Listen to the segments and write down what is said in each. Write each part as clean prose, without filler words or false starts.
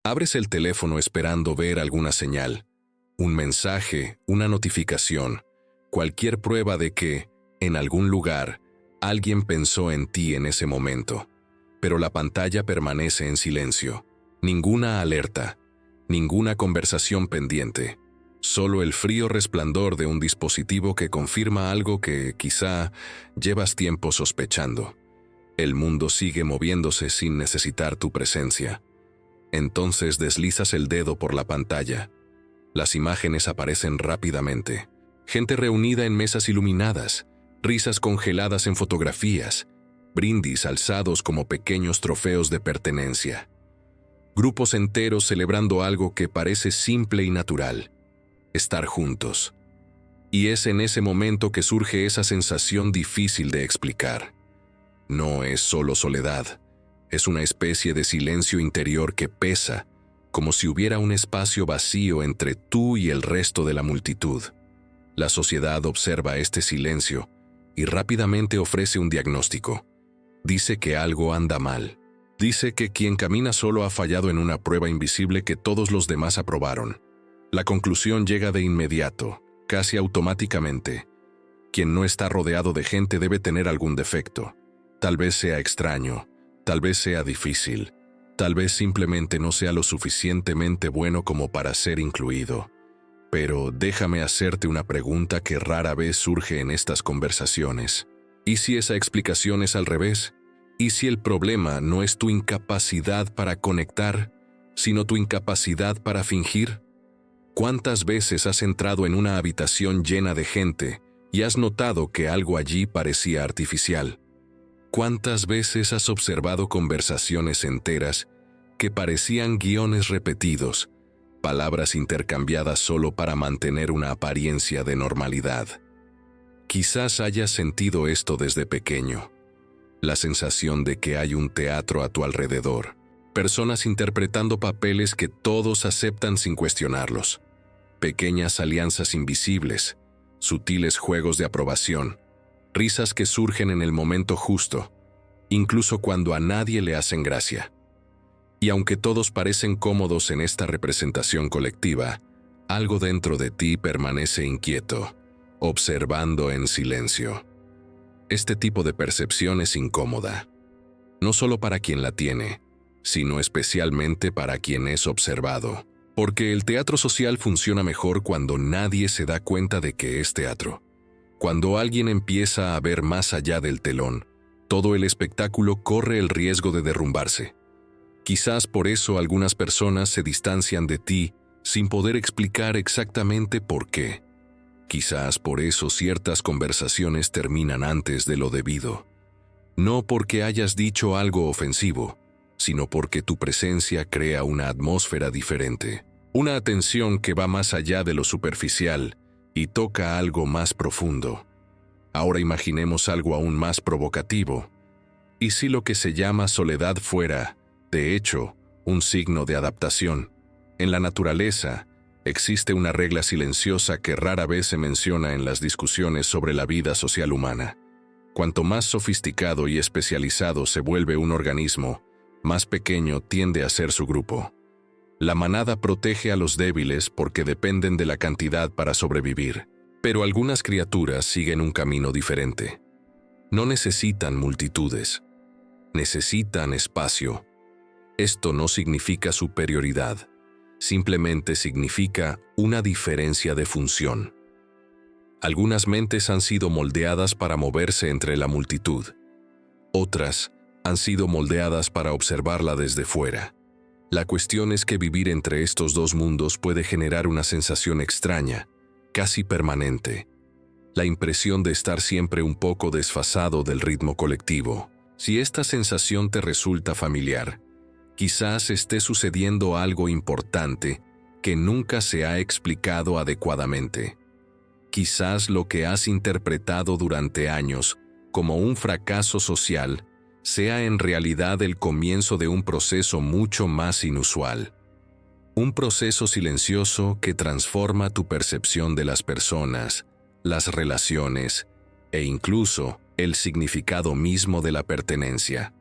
Abres el teléfono esperando ver alguna señal, un mensaje, una notificación, cualquier prueba de que, en algún lugar, alguien pensó en ti en ese momento. Pero la pantalla permanece en silencio. Ninguna alerta, ninguna conversación pendiente. Solo el frío resplandor de un dispositivo que confirma algo que, quizá, llevas tiempo sospechando. El mundo sigue moviéndose sin necesitar tu presencia. Entonces deslizas el dedo por la pantalla. Las imágenes aparecen rápidamente. Gente reunida en mesas iluminadas, risas congeladas en fotografías, brindis alzados como pequeños trofeos de pertenencia. Grupos enteros celebrando algo que parece simple y natural: estar juntos. Y es en ese momento que surge esa sensación difícil de explicar. No es solo soledad, es una especie de silencio interior que pesa, como si hubiera un espacio vacío entre tú y el resto de la multitud. La sociedad observa este silencio y rápidamente ofrece un diagnóstico. Dice que algo anda mal. Dice que quien camina solo ha fallado en una prueba invisible que todos los demás aprobaron. La conclusión llega de inmediato, casi automáticamente. Quien no está rodeado de gente debe tener algún defecto. Tal vez sea extraño, tal vez sea difícil, tal vez simplemente no sea lo suficientemente bueno como para ser incluido. Pero déjame hacerte una pregunta que rara vez surge en estas conversaciones. ¿Y si esa explicación es al revés? ¿Y si el problema no es tu incapacidad para conectar, sino tu incapacidad para fingir? ¿Cuántas veces has entrado en una habitación llena de gente y has notado que algo allí parecía artificial? ¿Cuántas veces has observado conversaciones enteras que parecían guiones repetidos, palabras intercambiadas solo para mantener una apariencia de normalidad? Quizás hayas sentido esto desde pequeño, la sensación de que hay un teatro a tu alrededor, personas interpretando papeles que todos aceptan sin cuestionarlos, pequeñas alianzas invisibles, sutiles juegos de aprobación, risas que surgen en el momento justo, incluso cuando a nadie le hacen gracia. Y aunque todos parecen cómodos en esta representación colectiva, algo dentro de ti permanece inquieto, observando en silencio. Este tipo de percepción es incómoda, no solo para quien la tiene, sino especialmente para quien es observado, porque el teatro social funciona mejor cuando nadie se da cuenta de que es teatro. Cuando alguien empieza a ver más allá del telón, todo el espectáculo corre el riesgo de derrumbarse. Quizás por eso algunas personas se distancian de ti sin poder explicar exactamente por qué. Quizás por eso ciertas conversaciones terminan antes de lo debido. No porque hayas dicho algo ofensivo, sino porque tu presencia crea una atmósfera diferente. Una atención que va más allá de lo superficial y toca algo más profundo. Ahora imaginemos algo aún más provocativo. ¿Y si lo que se llama soledad fuera, de hecho, un signo de adaptación? En la naturaleza, existe una regla silenciosa que rara vez se menciona en las discusiones sobre la vida social humana. Cuanto más sofisticado y especializado se vuelve un organismo, más pequeño tiende a ser su grupo. La manada protege a los débiles porque dependen de la cantidad para sobrevivir. Pero algunas criaturas siguen un camino diferente. No necesitan multitudes. Necesitan espacio. Esto no significa superioridad. Simplemente significa una diferencia de función. Algunas mentes han sido moldeadas para moverse entre la multitud. Otras han sido moldeadas para observarla desde fuera. La cuestión es que vivir entre estos dos mundos puede generar una sensación extraña, casi permanente. La impresión de estar siempre un poco desfasado del ritmo colectivo. Si esta sensación te resulta familiar, quizás esté sucediendo algo importante que nunca se ha explicado adecuadamente. Quizás lo que has interpretado durante años como un fracaso social sea en realidad el comienzo de un proceso mucho más inusual. Un proceso silencioso que transforma tu percepción de las personas, las relaciones e incluso el significado mismo de la pertenencia.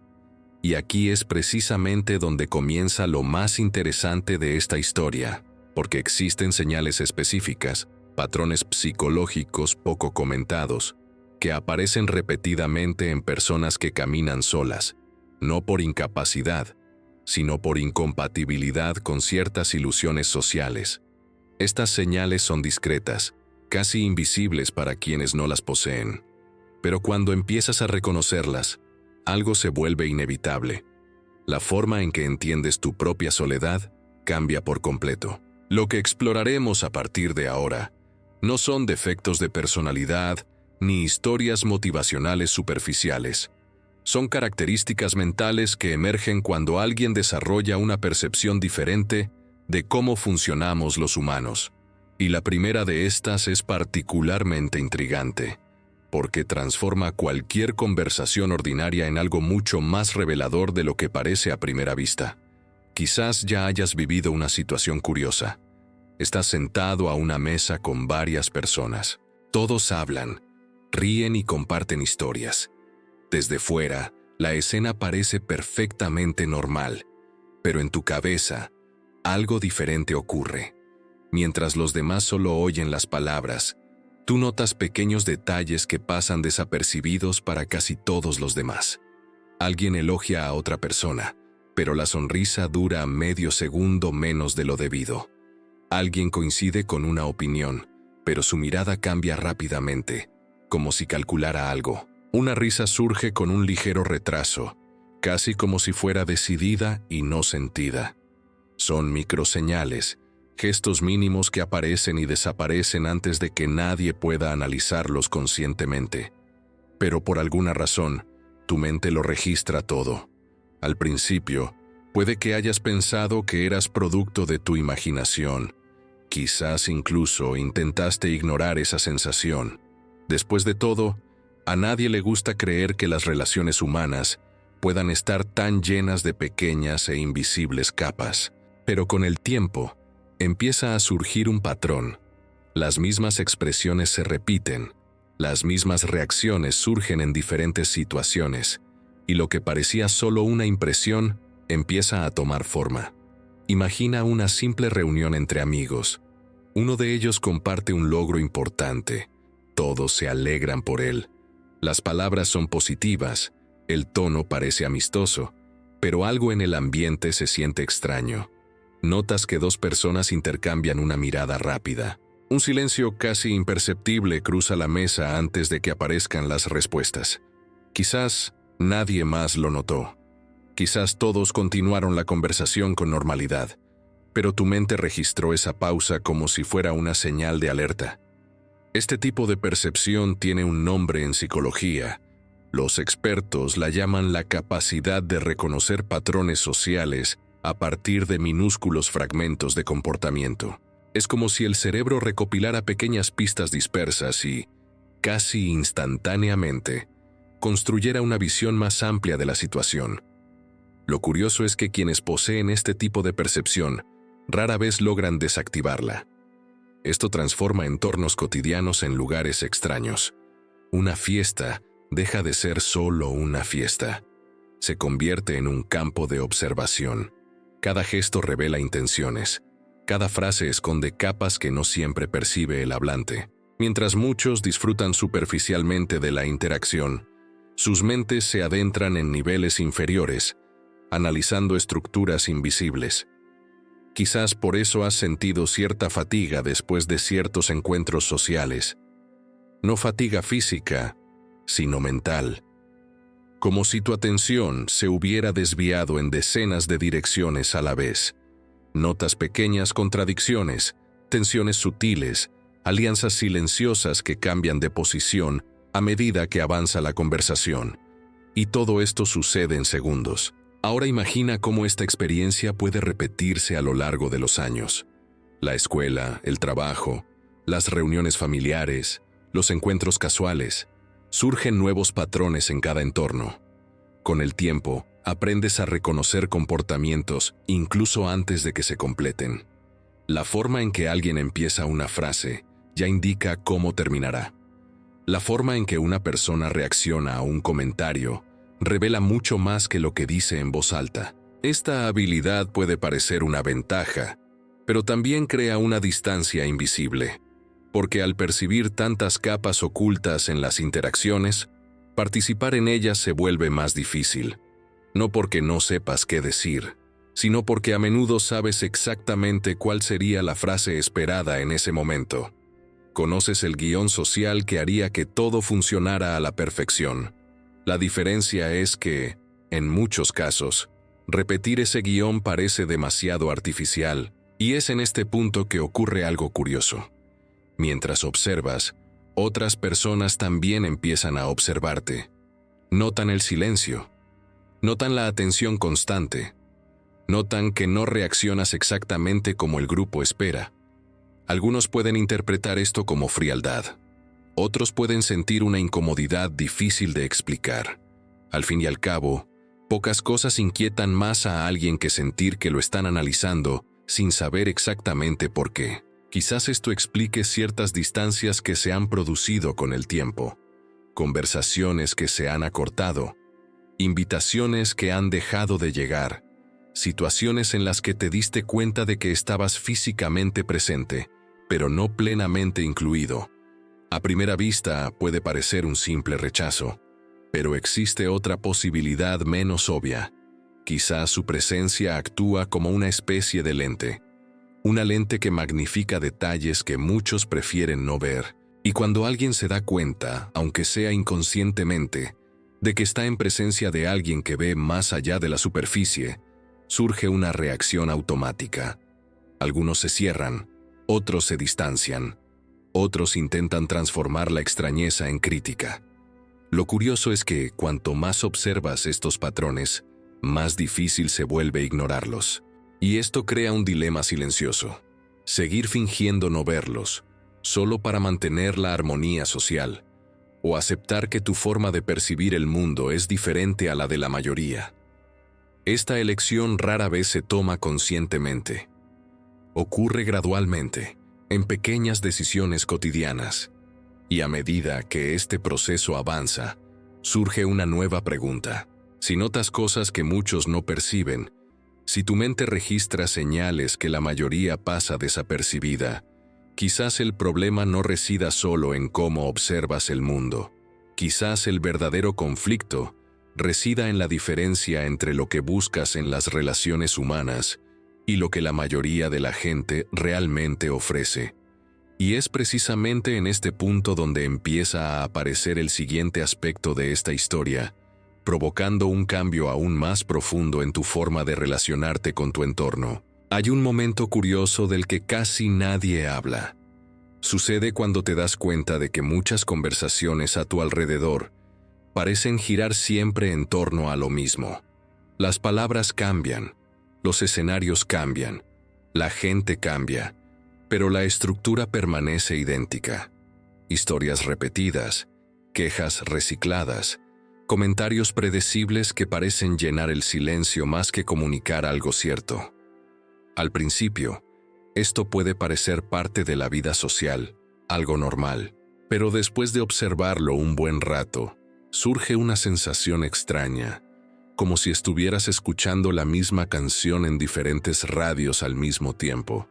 Y aquí es precisamente donde comienza lo más interesante de esta historia, porque existen señales específicas, patrones psicológicos poco comentados, que aparecen repetidamente en personas que caminan solas, no por incapacidad, sino por incompatibilidad con ciertas ilusiones sociales. Estas señales son discretas, casi invisibles para quienes no las poseen. Pero cuando empiezas a reconocerlas, algo se vuelve inevitable. La forma en que entiendes tu propia soledad cambia por completo. Lo que exploraremos a partir de ahora no son defectos de personalidad ni historias motivacionales superficiales. Son características mentales que emergen cuando alguien desarrolla una percepción diferente de cómo funcionamos los humanos. Y la primera de estas es particularmente intrigante, porque transforma cualquier conversación ordinaria en algo mucho más revelador de lo que parece a primera vista. Quizás ya hayas vivido una situación curiosa. Estás sentado a una mesa con varias personas. Todos hablan, ríen y comparten historias. Desde fuera, la escena parece perfectamente normal, pero en tu cabeza, algo diferente ocurre. Mientras los demás solo oyen las palabras, tú notas pequeños detalles que pasan desapercibidos para casi todos los demás. Alguien elogia a otra persona, pero la sonrisa dura medio segundo menos de lo debido. Alguien coincide con una opinión, pero su mirada cambia rápidamente, como si calculara algo. Una risa surge con un ligero retraso, casi como si fuera decidida y no sentida. Son microseñales, gestos mínimos que aparecen y desaparecen antes de que nadie pueda analizarlos conscientemente. Pero por alguna razón, tu mente lo registra todo. Al principio, puede que hayas pensado que eras producto de tu imaginación. Quizás incluso intentaste ignorar esa sensación. Después de todo, a nadie le gusta creer que las relaciones humanas puedan estar tan llenas de pequeñas e invisibles capas. Pero con el tiempo, empieza a surgir un patrón. Las mismas expresiones se repiten, las mismas reacciones surgen en diferentes situaciones, y lo que parecía solo una impresión empieza a tomar forma. Imagina una simple reunión entre amigos. Uno de ellos comparte un logro importante. Todos se alegran por él. Las palabras son positivas, el tono parece amistoso, pero algo en el ambiente se siente extraño. Notas que dos personas intercambian una mirada rápida. Un silencio casi imperceptible cruza la mesa antes de que aparezcan las respuestas. Quizás nadie más lo notó. Quizás todos continuaron la conversación con normalidad, pero tu mente registró esa pausa como si fuera una señal de alerta. Este tipo de percepción tiene un nombre en psicología. Los expertos la llaman la capacidad de reconocer patrones sociales a partir de minúsculos fragmentos de comportamiento. Es como si el cerebro recopilara pequeñas pistas dispersas y, casi instantáneamente, construyera una visión más amplia de la situación. Lo curioso es que quienes poseen este tipo de percepción rara vez logran desactivarla. Esto transforma entornos cotidianos en lugares extraños. Una fiesta deja de ser solo una fiesta. Se convierte en un campo de observación. Cada gesto revela intenciones. Cada frase esconde capas que no siempre percibe el hablante. Mientras muchos disfrutan superficialmente de la interacción, sus mentes se adentran en niveles inferiores, analizando estructuras invisibles. Quizás por eso has sentido cierta fatiga después de ciertos encuentros sociales. No fatiga física, sino mental. Como si tu atención se hubiera desviado en decenas de direcciones a la vez. Notas pequeñas contradicciones, tensiones sutiles, alianzas silenciosas que cambian de posición a medida que avanza la conversación. Y todo esto sucede en segundos. Ahora imagina cómo esta experiencia puede repetirse a lo largo de los años. La escuela, el trabajo, las reuniones familiares, los encuentros casuales. Surgen nuevos patrones en cada entorno. Con el tiempo, aprendes a reconocer comportamientos incluso antes de que se completen. La forma en que alguien empieza una frase ya indica cómo terminará. La forma en que una persona reacciona a un comentario revela mucho más que lo que dice en voz alta. Esta habilidad puede parecer una ventaja, pero también crea una distancia invisible, porque al percibir tantas capas ocultas en las interacciones, participar en ellas se vuelve más difícil. No porque no sepas qué decir, sino porque a menudo sabes exactamente cuál sería la frase esperada en ese momento. Conoces el guión social que haría que todo funcionara a la perfección. La diferencia es que, en muchos casos, repetir ese guión parece demasiado artificial, y es en este punto que ocurre algo curioso. Mientras observas, otras personas también empiezan a observarte. Notan el silencio. Notan la atención constante. Notan que no reaccionas exactamente como el grupo espera. Algunos pueden interpretar esto como frialdad. Otros pueden sentir una incomodidad difícil de explicar. Al fin y al cabo, pocas cosas inquietan más a alguien que sentir que lo están analizando sin saber exactamente por qué. Quizás esto explique ciertas distancias que se han producido con el tiempo, conversaciones que se han acortado, invitaciones que han dejado de llegar, situaciones en las que te diste cuenta de que estabas físicamente presente, pero no plenamente incluido. A primera vista puede parecer un simple rechazo, pero existe otra posibilidad menos obvia. Quizás su presencia actúa como una especie de lente, una lente que magnifica detalles que muchos prefieren no ver, y cuando alguien se da cuenta, aunque sea inconscientemente, de que está en presencia de alguien que ve más allá de la superficie, surge una reacción automática. Algunos se cierran, otros se distancian, otros intentan transformar la extrañeza en crítica. Lo curioso es que cuanto más observas estos patrones, más difícil se vuelve ignorarlos. Y esto crea un dilema silencioso. Seguir fingiendo no verlos, solo para mantener la armonía social, o aceptar que tu forma de percibir el mundo es diferente a la de la mayoría. Esta elección rara vez se toma conscientemente. Ocurre gradualmente, en pequeñas decisiones cotidianas, y a medida que este proceso avanza, surge una nueva pregunta. Si notas cosas que muchos no perciben, si tu mente registra señales que la mayoría pasa desapercibida, quizás el problema no resida solo en cómo observas el mundo. Quizás el verdadero conflicto resida en la diferencia entre lo que buscas en las relaciones humanas y lo que la mayoría de la gente realmente ofrece. Y es precisamente en este punto donde empieza a aparecer el siguiente aspecto de esta historia, provocando un cambio aún más profundo en tu forma de relacionarte con tu entorno. Hay un momento curioso del que casi nadie habla. Sucede cuando te das cuenta de que muchas conversaciones a tu alrededor parecen girar siempre en torno a lo mismo. Las palabras cambian, los escenarios cambian, la gente cambia, pero la estructura permanece idéntica. Historias repetidas, quejas recicladas, comentarios predecibles que parecen llenar el silencio más que comunicar algo cierto. Al principio, esto puede parecer parte de la vida social, algo normal, pero después de observarlo un buen rato, surge una sensación extraña, como si estuvieras escuchando la misma canción en diferentes radios al mismo tiempo.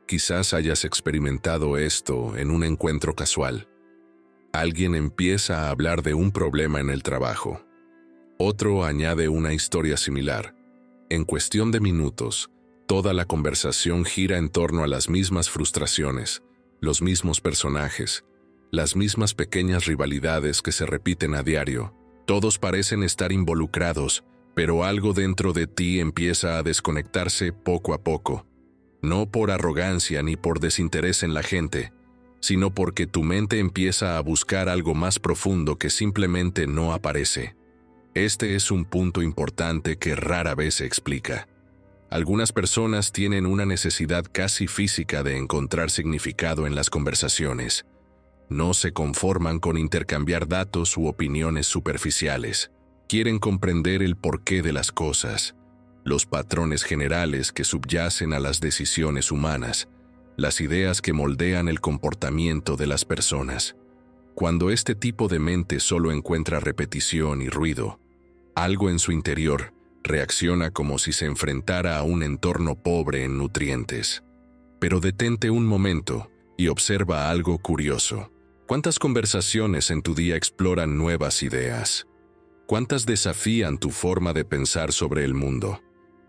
Quizás hayas experimentado esto en un encuentro casual. Alguien empieza a hablar de un problema en el trabajo. Otro añade una historia similar. En cuestión de minutos, toda la conversación gira en torno a las mismas frustraciones, los mismos personajes, las mismas pequeñas rivalidades que se repiten a diario. Todos parecen estar involucrados, pero algo dentro de ti empieza a desconectarse poco a poco. No por arrogancia ni por desinterés en la gente, sino porque tu mente empieza a buscar algo más profundo que simplemente no aparece. Este es un punto importante que rara vez se explica. Algunas personas tienen una necesidad casi física de encontrar significado en las conversaciones. No se conforman con intercambiar datos u opiniones superficiales. Quieren comprender el porqué de las cosas, los patrones generales que subyacen a las decisiones humanas, las ideas que moldean el comportamiento de las personas. Cuando este tipo de mente solo encuentra repetición y ruido, Algo en su interior reacciona como si se enfrentara a un entorno pobre en nutrientes. Pero detente un momento y observa algo curioso. ¿Cuántas conversaciones en tu día exploran nuevas ideas? ¿Cuántas desafían tu forma de pensar sobre el mundo?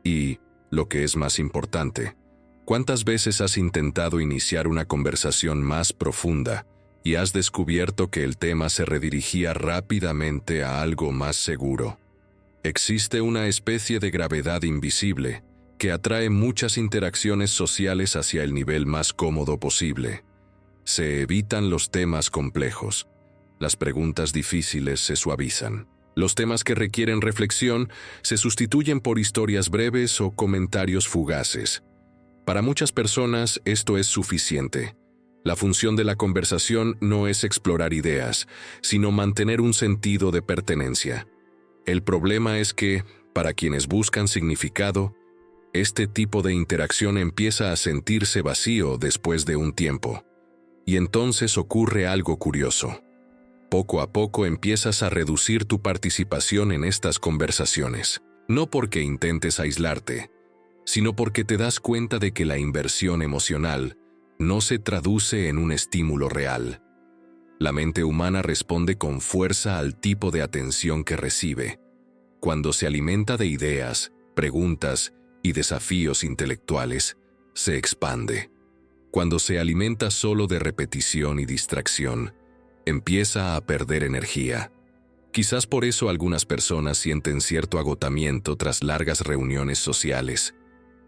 Y, lo que es más importante, ¿cuántas veces has intentado iniciar una conversación más profunda y has descubierto que el tema se redirigía rápidamente a algo más seguro? Existe una especie de gravedad invisible que atrae muchas interacciones sociales hacia el nivel más cómodo posible. Se evitan los temas complejos. Las preguntas difíciles se suavizan. Los temas que requieren reflexión se sustituyen por historias breves o comentarios fugaces. Para muchas personas esto es suficiente. La función de la conversación no es explorar ideas, sino mantener un sentido de pertenencia. El problema es que, para quienes buscan significado, este tipo de interacción empieza a sentirse vacío después de un tiempo. Y entonces ocurre algo curioso. Poco a poco empiezas a reducir tu participación en estas conversaciones, no porque intentes aislarte, sino porque te das cuenta de que la inversión emocional no se traduce en un estímulo real. La mente humana responde con fuerza al tipo de atención que recibe. Cuando se alimenta de ideas, preguntas y desafíos intelectuales, se expande. Cuando se alimenta solo de repetición y distracción, empieza a perder energía. Quizás por eso algunas personas sienten cierto agotamiento tras largas reuniones sociales.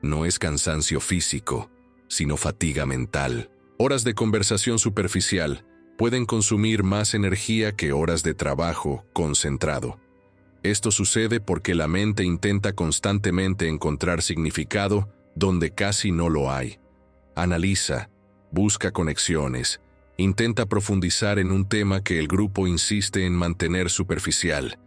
No es cansancio físico, sino fatiga mental. Horas de conversación superficial pueden consumir más energía que horas de trabajo concentrado. Esto sucede porque la mente intenta constantemente encontrar significado donde casi no lo hay. Analiza, busca conexiones, intenta profundizar en un tema que el grupo insiste en mantener superficial.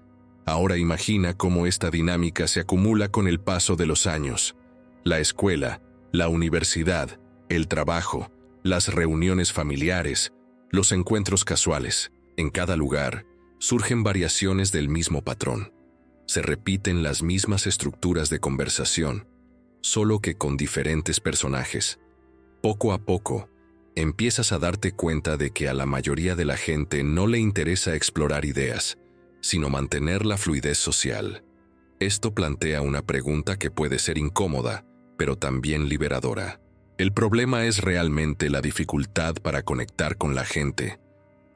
Ahora imagina cómo esta dinámica se acumula con el paso de los años. La escuela, la universidad, el trabajo, las reuniones familiares, los encuentros casuales. En cada lugar, surgen variaciones del mismo patrón. Se repiten las mismas estructuras de conversación, solo que con diferentes personajes. Poco a poco, empiezas a darte cuenta de que a la mayoría de la gente no le interesa explorar ideas, sino mantener la fluidez social. Esto plantea una pregunta que puede ser incómoda, pero también liberadora. ¿El problema es realmente la dificultad para conectar con la gente?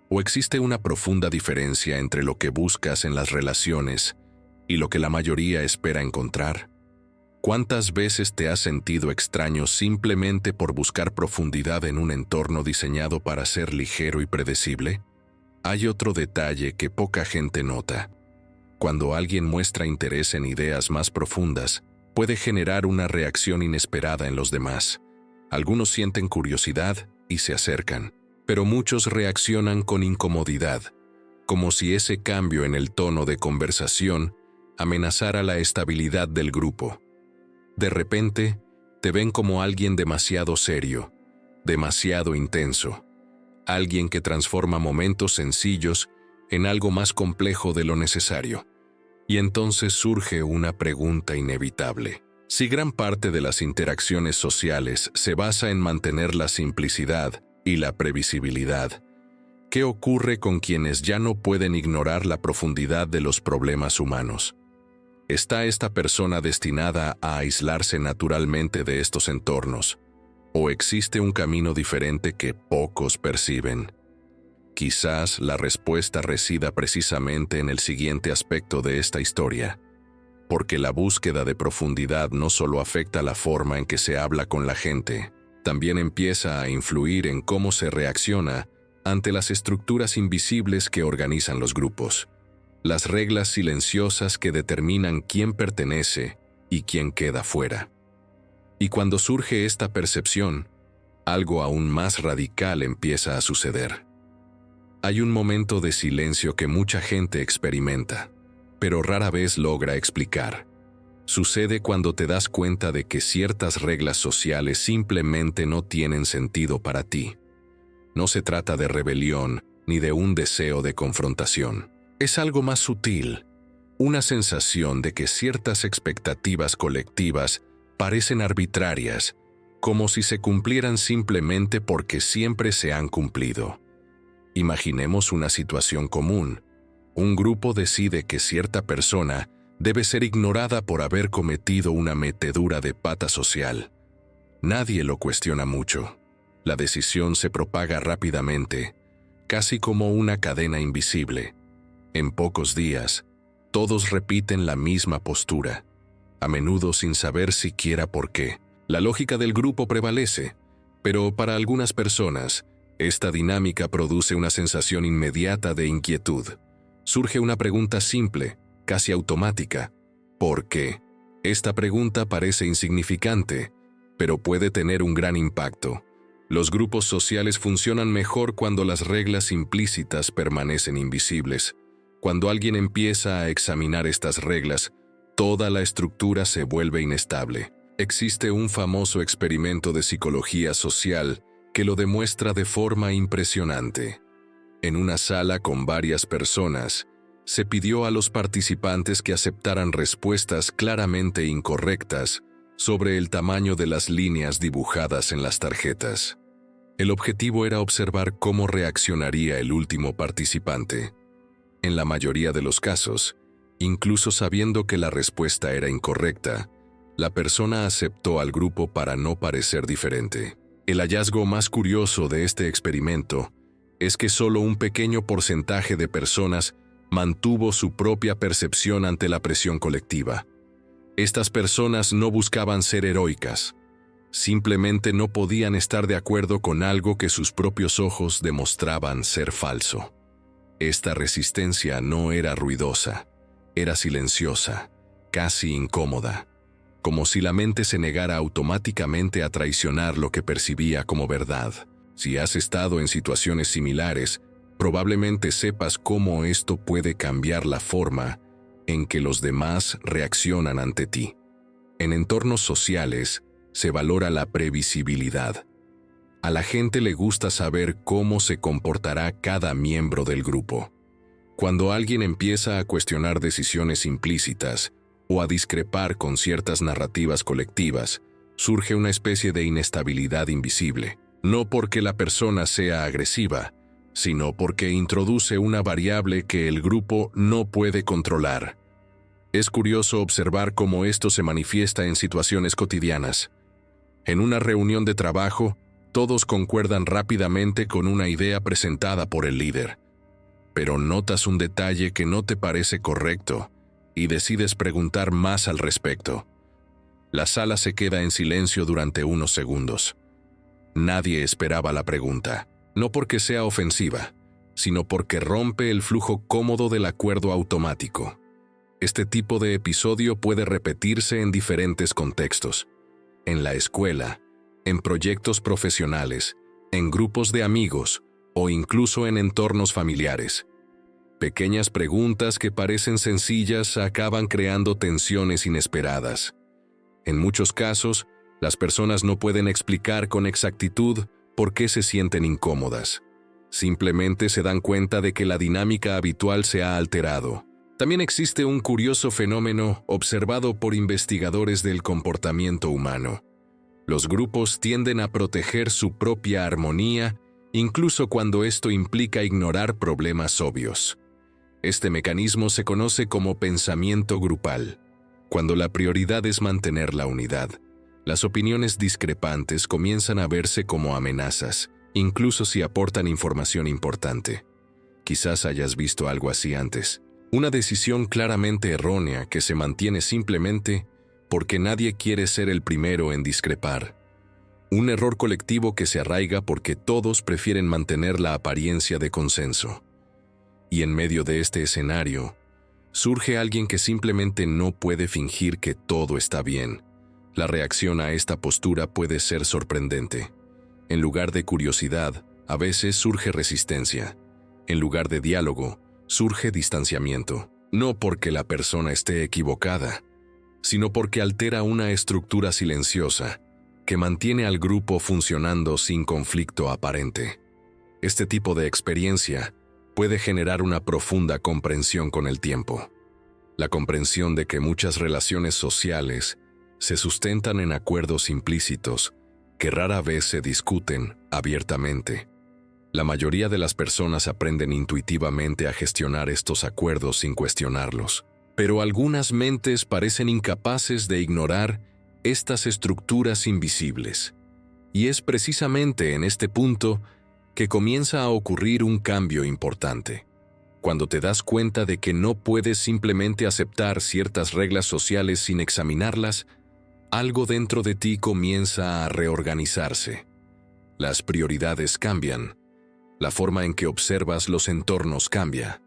¿O existe una profunda diferencia entre lo que buscas en las relaciones y lo que la mayoría espera encontrar? ¿Cuántas veces te has sentido extraño simplemente por buscar profundidad en un entorno diseñado para ser ligero y predecible? Hay otro detalle que poca gente nota. Cuando alguien muestra interés en ideas más profundas, puede generar una reacción inesperada en los demás. Algunos sienten curiosidad y se acercan, pero muchos reaccionan con incomodidad, como si ese cambio en el tono de conversación amenazara la estabilidad del grupo. De repente, te ven como alguien demasiado serio, demasiado intenso, alguien que transforma momentos sencillos en algo más complejo de lo necesario. Y entonces surge una pregunta inevitable. Si gran parte de las interacciones sociales se basa en mantener la simplicidad y la previsibilidad, ¿qué ocurre con quienes ya no pueden ignorar la profundidad de los problemas humanos? ¿Está esta persona destinada a aislarse naturalmente de estos entornos? ¿O existe un camino diferente que pocos perciben? Quizás la respuesta resida precisamente en el siguiente aspecto de esta historia, porque la búsqueda de profundidad no solo afecta la forma en que se habla con la gente, también empieza a influir en cómo se reacciona ante las estructuras invisibles que organizan los grupos. Las reglas silenciosas que determinan quién pertenece y quién queda fuera. Y cuando surge esta percepción, algo aún más radical empieza a suceder. Hay un momento de silencio que mucha gente experimenta, pero rara vez logra explicar. Sucede cuando te das cuenta de que ciertas reglas sociales simplemente no tienen sentido para ti. No se trata de rebelión ni de un deseo de confrontación. Es algo más sutil, una sensación de que ciertas expectativas colectivas parecen arbitrarias, como si se cumplieran simplemente porque siempre se han cumplido. Imaginemos una situación común. Un grupo decide que cierta persona debe ser ignorada por haber cometido una metedura de pata social. Nadie lo cuestiona mucho. La decisión se propaga rápidamente, casi como una cadena invisible. En pocos días, todos repiten la misma postura, a menudo sin saber siquiera por qué. La lógica del grupo prevalece, pero para algunas personas, esta dinámica produce una sensación inmediata de inquietud. Surge una pregunta simple, casi automática. ¿Por qué? Esta pregunta parece insignificante, pero puede tener un gran impacto. Los grupos sociales funcionan mejor cuando las reglas implícitas permanecen invisibles. Cuando alguien empieza a examinar estas reglas, toda la estructura se vuelve inestable. Existe un famoso experimento de psicología social que lo demuestra de forma impresionante. En una sala con varias personas, se pidió a los participantes que aceptaran respuestas claramente incorrectas sobre el tamaño de las líneas dibujadas en las tarjetas. El objetivo era observar cómo reaccionaría el último participante. En la mayoría de los casos, incluso sabiendo que la respuesta era incorrecta, la persona aceptó al grupo para no parecer diferente. El hallazgo más curioso de este experimento es que solo un pequeño porcentaje de personas mantuvo su propia percepción ante la presión colectiva. Estas personas no buscaban ser heroicas, simplemente no podían estar de acuerdo con algo que sus propios ojos demostraban ser falso. Esta resistencia no era ruidosa, era silenciosa, casi incómoda, como si la mente se negara automáticamente a traicionar lo que percibía como verdad. Si has estado en situaciones similares, probablemente sepas cómo esto puede cambiar la forma en que los demás reaccionan ante ti. En entornos sociales, se valora la previsibilidad. A la gente le gusta saber cómo se comportará cada miembro del grupo. Cuando alguien empieza a cuestionar decisiones implícitas o a discrepar con ciertas narrativas colectivas, surge una especie de inestabilidad invisible, no porque la persona sea agresiva, sino porque introduce una variable que el grupo no puede controlar. Es curioso observar cómo esto se manifiesta en situaciones cotidianas. En una reunión de trabajo, todos concuerdan rápidamente con una idea presentada por el líder, pero notas un detalle que no te parece correcto y decides preguntar más al respecto. La sala se queda en silencio durante unos segundos. Nadie esperaba la pregunta, no porque sea ofensiva, sino porque rompe el flujo cómodo del acuerdo automático. Este tipo de episodio puede repetirse en diferentes contextos: en la escuela, en proyectos profesionales, en grupos de amigos o incluso en entornos familiares. Pequeñas preguntas que parecen sencillas acaban creando tensiones inesperadas. En muchos casos, las personas no pueden explicar con exactitud por qué se sienten incómodas. Simplemente se dan cuenta de que la dinámica habitual se ha alterado. También existe un curioso fenómeno observado por investigadores del comportamiento humano. Los grupos tienden a proteger su propia armonía, incluso cuando esto implica ignorar problemas obvios. Este mecanismo se conoce como pensamiento grupal. Cuando la prioridad es mantener la unidad, las opiniones discrepantes comienzan a verse como amenazas, incluso si aportan información importante. Quizás hayas visto algo así antes. Una decisión claramente errónea que se mantiene simplemente porque nadie quiere ser el primero en discrepar. Un error colectivo que se arraiga porque todos prefieren mantener la apariencia de consenso. Y en medio de este escenario, surge alguien que simplemente no puede fingir que todo está bien. La reacción a esta postura puede ser sorprendente. En lugar de curiosidad, a veces surge resistencia. En lugar de diálogo, surge distanciamiento. No porque la persona esté equivocada, sino porque altera una estructura silenciosa que mantiene al grupo funcionando sin conflicto aparente. Este tipo de experiencia puede generar una profunda comprensión con el tiempo. La comprensión de que muchas relaciones sociales se sustentan en acuerdos implícitos que rara vez se discuten abiertamente. La mayoría de las personas aprenden intuitivamente a gestionar estos acuerdos sin cuestionarlos, pero algunas mentes parecen incapaces de ignorar estas estructuras invisibles. Y es precisamente en este punto que comienza a ocurrir un cambio importante. Cuando te das cuenta de que no puedes simplemente aceptar ciertas reglas sociales sin examinarlas, algo dentro de ti comienza a reorganizarse. Las prioridades cambian. La forma en que observas los entornos cambia.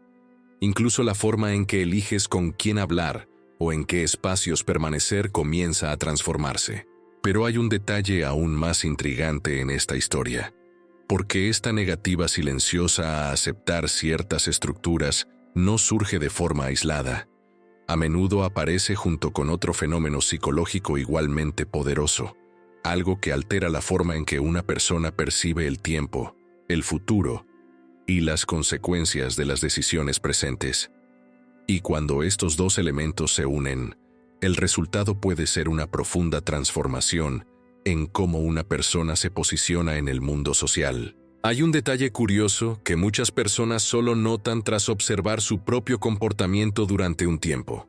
Incluso la forma en que eliges con quién hablar o en qué espacios permanecer comienza a transformarse. Pero hay un detalle aún más intrigante en esta historia. Porque esta negativa silenciosa a aceptar ciertas estructuras no surge de forma aislada. A menudo aparece junto con otro fenómeno psicológico igualmente poderoso, algo que altera la forma en que una persona percibe el tiempo, el futuro y las consecuencias de las decisiones presentes. Y cuando estos dos elementos se unen, el resultado puede ser una profunda transformación en cómo una persona se posiciona en el mundo social. Hay un detalle curioso que muchas personas solo notan tras observar su propio comportamiento durante un tiempo.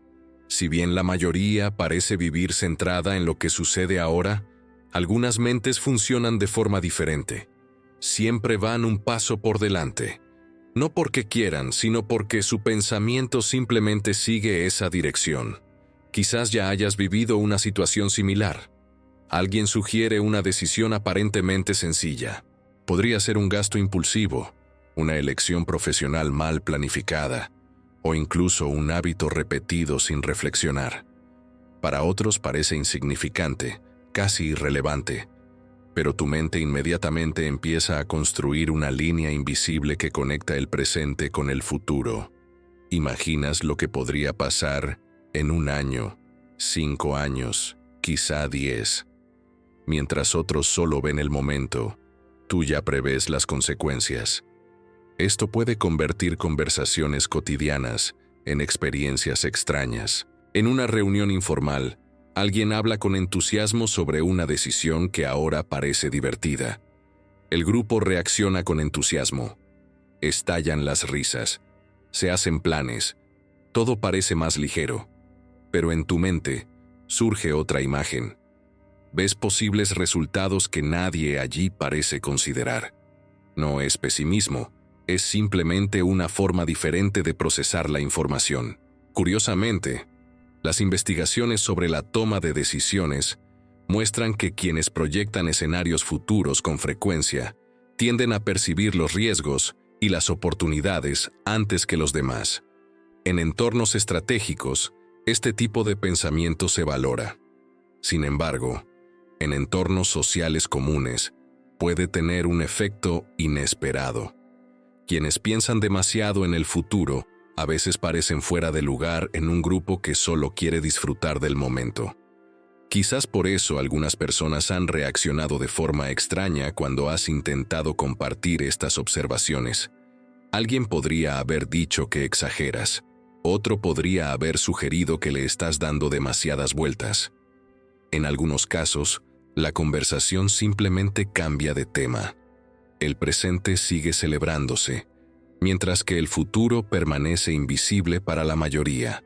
Si bien la mayoría parece vivir centrada en lo que sucede ahora, algunas mentes funcionan de forma diferente. Siempre van un paso por delante. No porque quieran, sino porque su pensamiento simplemente sigue esa dirección. Quizás ya hayas vivido una situación similar. Alguien sugiere una decisión aparentemente sencilla. Podría ser un gasto impulsivo, una elección profesional mal planificada, o incluso un hábito repetido sin reflexionar. Para otros parece insignificante, casi irrelevante, pero tu mente inmediatamente empieza a construir una línea invisible que conecta el presente con el futuro. Imaginas lo que podría pasar en 1 año, 5 años, quizá 10. Mientras otros solo ven el momento, tú ya prevés las consecuencias. Esto puede convertir conversaciones cotidianas en experiencias extrañas. En una reunión informal, alguien habla con entusiasmo sobre una decisión que ahora parece divertida. El grupo reacciona con entusiasmo. Estallan las risas. Se hacen planes. Todo parece más ligero. Pero en tu mente surge otra imagen. Ves posibles resultados que nadie allí parece considerar. No es pesimismo, es simplemente una forma diferente de procesar la información. Curiosamente, las investigaciones sobre la toma de decisiones muestran que quienes proyectan escenarios futuros con frecuencia tienden a percibir los riesgos y las oportunidades antes que los demás. En entornos estratégicos, este tipo de pensamiento se valora. Sin embargo, en entornos sociales comunes, puede tener un efecto inesperado. Quienes piensan demasiado en el futuro a veces parecen fuera de lugar en un grupo que solo quiere disfrutar del momento. Quizás por eso algunas personas han reaccionado de forma extraña cuando has intentado compartir estas observaciones. Alguien podría haber dicho que exageras. Otro podría haber sugerido que le estás dando demasiadas vueltas. En algunos casos, la conversación simplemente cambia de tema. El presente sigue celebrándose, mientras que el futuro permanece invisible para la mayoría.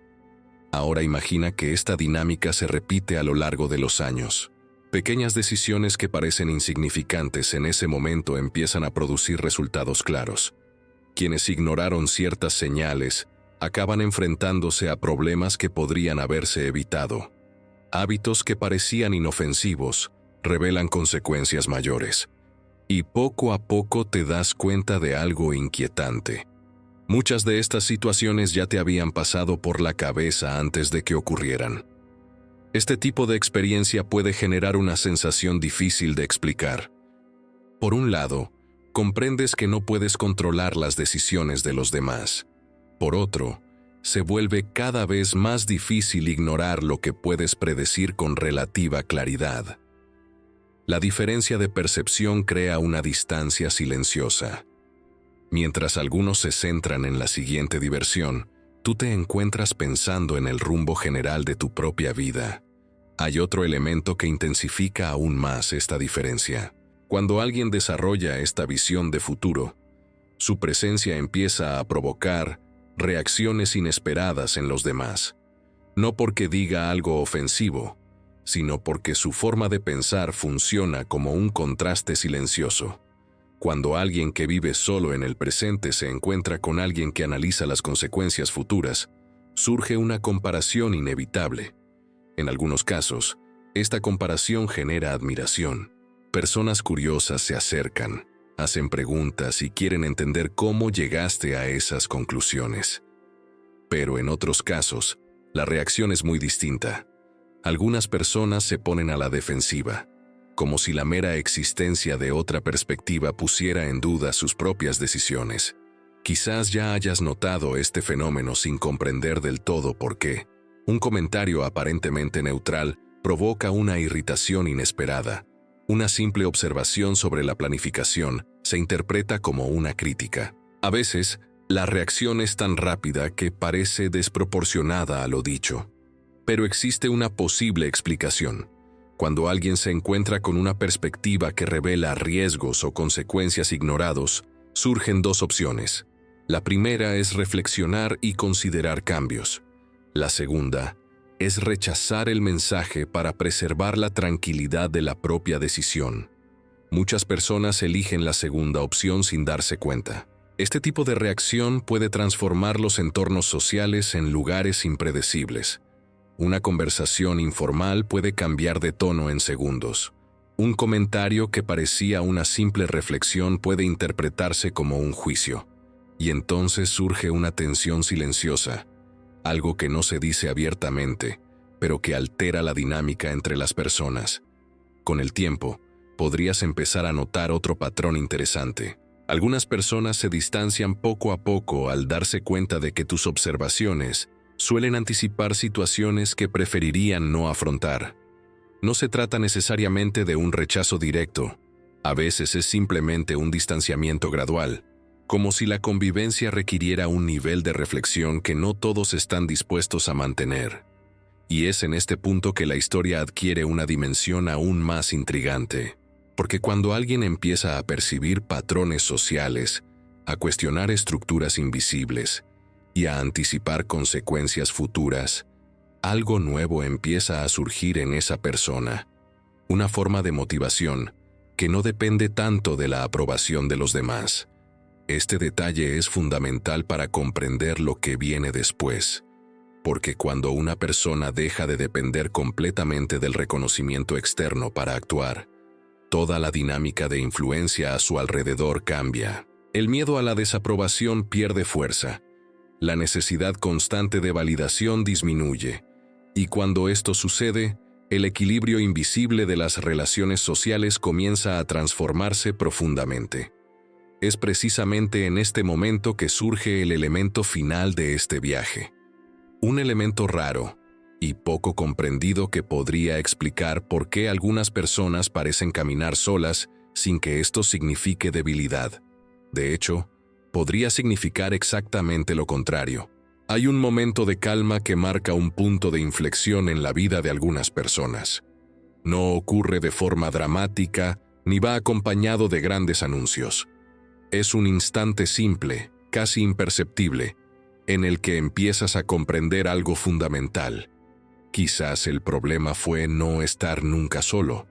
Ahora imagina que esta dinámica se repite a lo largo de los años. Pequeñas decisiones que parecen insignificantes en ese momento empiezan a producir resultados claros. Quienes ignoraron ciertas señales acaban enfrentándose a problemas que podrían haberse evitado. Hábitos que parecían inofensivos revelan consecuencias mayores. Y poco a poco te das cuenta de algo inquietante. Muchas de estas situaciones ya te habían pasado por la cabeza antes de que ocurrieran. Este tipo de experiencia puede generar una sensación difícil de explicar. Por un lado, comprendes que no puedes controlar las decisiones de los demás. Por otro, se vuelve cada vez más difícil ignorar lo que puedes predecir con relativa claridad. La diferencia de percepción crea una distancia silenciosa. Mientras algunos se centran en la siguiente diversión, tú te encuentras pensando en el rumbo general de tu propia vida. Hay otro elemento que intensifica aún más esta diferencia. Cuando alguien desarrolla esta visión de futuro, su presencia empieza a provocar reacciones inesperadas en los demás. No porque diga algo ofensivo, sino porque su forma de pensar funciona como un contraste silencioso. Cuando alguien que vive solo en el presente se encuentra con alguien que analiza las consecuencias futuras, surge una comparación inevitable. En algunos casos, esta comparación genera admiración. Personas curiosas se acercan, hacen preguntas y quieren entender cómo llegaste a esas conclusiones. Pero en otros casos, la reacción es muy distinta. Algunas personas se ponen a la defensiva, como si la mera existencia de otra perspectiva pusiera en duda sus propias decisiones. Quizás ya hayas notado este fenómeno sin comprender del todo por qué. Un comentario aparentemente neutral provoca una irritación inesperada. Una simple observación sobre la planificación se interpreta como una crítica. A veces, la reacción es tan rápida que parece desproporcionada a lo dicho. Pero existe una posible explicación. Cuando alguien se encuentra con una perspectiva que revela riesgos o consecuencias ignorados, surgen dos opciones. La primera es reflexionar y considerar cambios. La segunda es rechazar el mensaje para preservar la tranquilidad de la propia decisión. Muchas personas eligen la segunda opción sin darse cuenta. Este tipo de reacción puede transformar los entornos sociales en lugares impredecibles. Una conversación informal puede cambiar de tono en segundos. Un comentario que parecía una simple reflexión puede interpretarse como un juicio. Y entonces surge una tensión silenciosa, algo que no se dice abiertamente, pero que altera la dinámica entre las personas. Con el tiempo, podrías empezar a notar otro patrón interesante. Algunas personas se distancian poco a poco al darse cuenta de que tus observaciones suelen anticipar situaciones que preferirían no afrontar. No se trata necesariamente de un rechazo directo. A veces es simplemente un distanciamiento gradual, como si la convivencia requiriera un nivel de reflexión que no todos están dispuestos a mantener. Y es en este punto que la historia adquiere una dimensión aún más intrigante. Porque cuando alguien empieza a percibir patrones sociales, a cuestionar estructuras invisibles y a anticipar consecuencias futuras, algo nuevo empieza a surgir en esa persona. Una forma de motivación que no depende tanto de la aprobación de los demás. Este detalle es fundamental para comprender lo que viene después. Porque cuando una persona deja de depender completamente del reconocimiento externo para actuar, toda la dinámica de influencia a su alrededor cambia. El miedo a la desaprobación pierde fuerza. La necesidad constante de validación disminuye. Y cuando esto sucede, el equilibrio invisible de las relaciones sociales comienza a transformarse profundamente. Es precisamente en este momento que surge el elemento final de este viaje. Un elemento raro y poco comprendido que podría explicar por qué algunas personas parecen caminar solas sin que esto signifique debilidad. De hecho, podría significar exactamente lo contrario. Hay un momento de calma que marca un punto de inflexión en la vida de algunas personas. No ocurre de forma dramática ni va acompañado de grandes anuncios. Es un instante simple, casi imperceptible, en el que empiezas a comprender algo fundamental. Quizás el problema fue no estar nunca solo.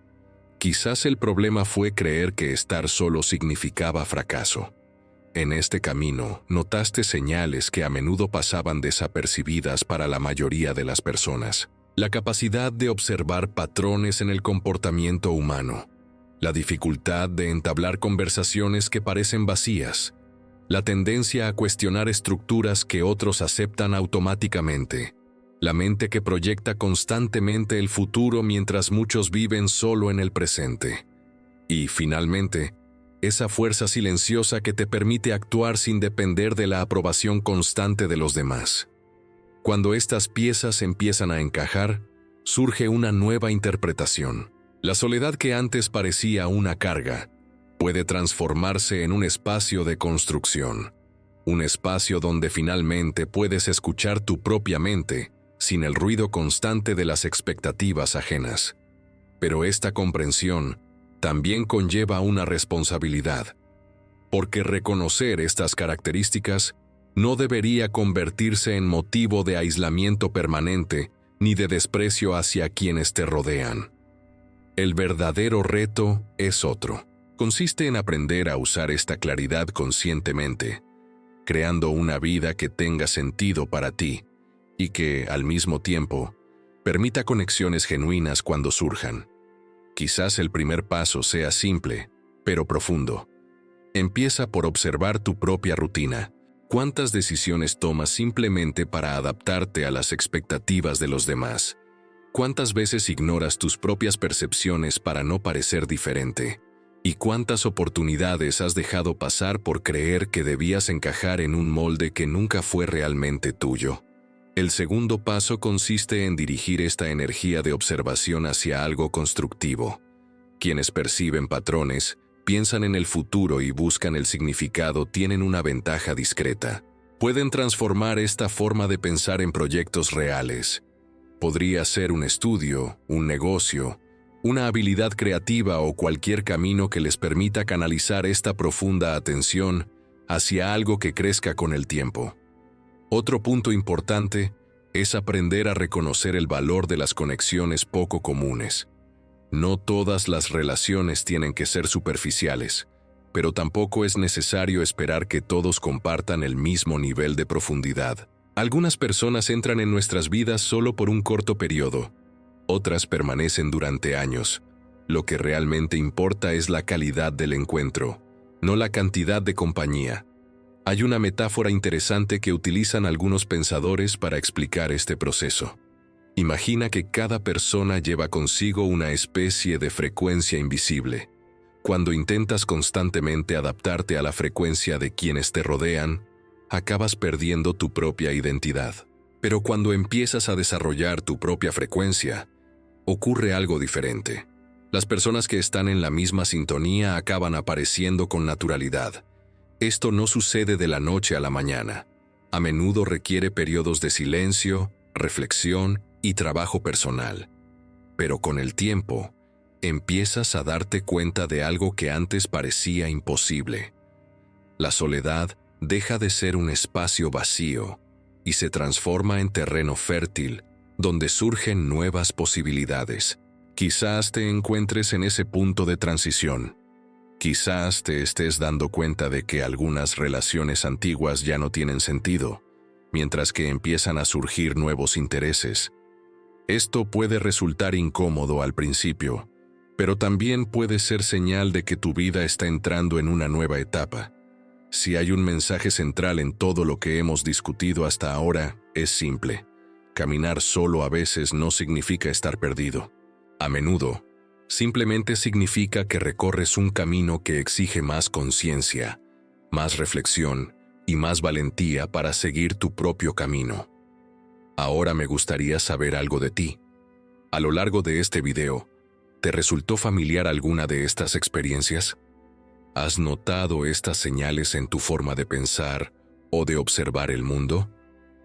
Quizás el problema fue creer que estar solo significaba fracaso. En este camino, notaste señales que a menudo pasaban desapercibidas para la mayoría de las personas. La capacidad de observar patrones en el comportamiento humano. La dificultad de entablar conversaciones que parecen vacías. La tendencia a cuestionar estructuras que otros aceptan automáticamente. La mente que proyecta constantemente el futuro mientras muchos viven solo en el presente. Y, finalmente, esa fuerza silenciosa que te permite actuar sin depender de la aprobación constante de los demás. Cuando estas piezas empiezan a encajar, surge una nueva interpretación. La soledad que antes parecía una carga puede transformarse en un espacio de construcción. un espacio donde finalmente puedes escuchar tu propia mente sin el ruido constante de las expectativas ajenas. Pero esta comprensión también conlleva una responsabilidad, porque reconocer estas características no debería convertirse en motivo de aislamiento permanente ni de desprecio hacia quienes te rodean. El verdadero reto es otro. Consiste en aprender a usar esta claridad conscientemente, creando una vida que tenga sentido para ti y que, al mismo tiempo, permita conexiones genuinas cuando surjan. Quizás el primer paso sea simple, pero profundo. Empieza por observar tu propia rutina. ¿Cuántas decisiones tomas simplemente para adaptarte a las expectativas de los demás? ¿Cuántas veces ignoras tus propias percepciones para no parecer diferente? ¿Y cuántas oportunidades has dejado pasar por creer que debías encajar en un molde que nunca fue realmente tuyo? El segundo paso consiste en dirigir esta energía de observación hacia algo constructivo. Quienes perciben patrones, piensan en el futuro y buscan el significado tienen una ventaja discreta. Pueden transformar esta forma de pensar en proyectos reales. Podría ser un estudio, un negocio, una habilidad creativa o cualquier camino que les permita canalizar esta profunda atención hacia algo que crezca con el tiempo. Otro punto importante es aprender a reconocer el valor de las conexiones poco comunes. No todas las relaciones tienen que ser superficiales, pero tampoco es necesario esperar que todos compartan el mismo nivel de profundidad. Algunas personas entran en nuestras vidas solo por un corto periodo. Otras permanecen durante años. Lo que realmente importa es la calidad del encuentro, no la cantidad de compañía. Hay una metáfora interesante que utilizan algunos pensadores para explicar este proceso. Imagina que cada persona lleva consigo una especie de frecuencia invisible. Cuando intentas constantemente adaptarte a la frecuencia de quienes te rodean, acabas perdiendo tu propia identidad. Pero cuando empiezas a desarrollar tu propia frecuencia, ocurre algo diferente. Las personas que están en la misma sintonía acaban apareciendo con naturalidad. Esto no sucede de la noche a la mañana. A menudo requiere periodos de silencio, reflexión y trabajo personal. Pero con el tiempo, empiezas a darte cuenta de algo que antes parecía imposible. La soledad deja de ser un espacio vacío y se transforma en terreno fértil donde surgen nuevas posibilidades. Quizás te encuentres en ese punto de transición. Quizás te estés dando cuenta de que algunas relaciones antiguas ya no tienen sentido, mientras que empiezan a surgir nuevos intereses. Esto puede resultar incómodo al principio, pero también puede ser señal de que tu vida está entrando en una nueva etapa. Si hay un mensaje central en todo lo que hemos discutido hasta ahora, es simple. Caminar solo a veces no significa estar perdido. A menudo, simplemente significa que recorres un camino que exige más conciencia, más reflexión y más valentía para seguir tu propio camino. Ahora me gustaría saber algo de ti. A lo largo de este video, ¿te resultó familiar alguna de estas experiencias? ¿Has notado estas señales en tu forma de pensar o de observar el mundo?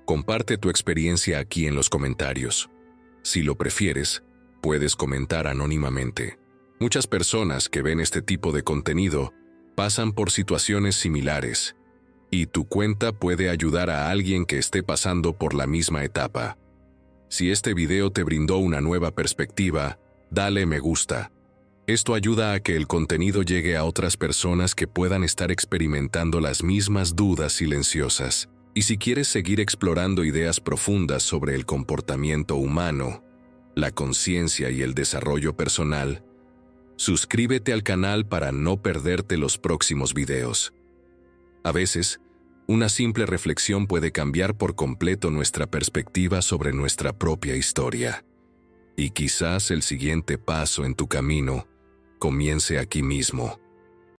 Comparte tu experiencia aquí en los comentarios. Si lo prefieres, puedes comentar anónimamente. Muchas personas que ven este tipo de contenido pasan por situaciones similares, y tu cuenta puede ayudar a alguien que esté pasando por la misma etapa. Si este video te brindó una nueva perspectiva, dale me gusta. Esto ayuda a que el contenido llegue a otras personas que puedan estar experimentando las mismas dudas silenciosas. Y si quieres seguir explorando ideas profundas sobre el comportamiento humano, la conciencia y el desarrollo personal, suscríbete al canal para no perderte los próximos videos. A veces, una simple reflexión puede cambiar por completo nuestra perspectiva sobre nuestra propia historia. Y quizás el siguiente paso en tu camino comience aquí mismo.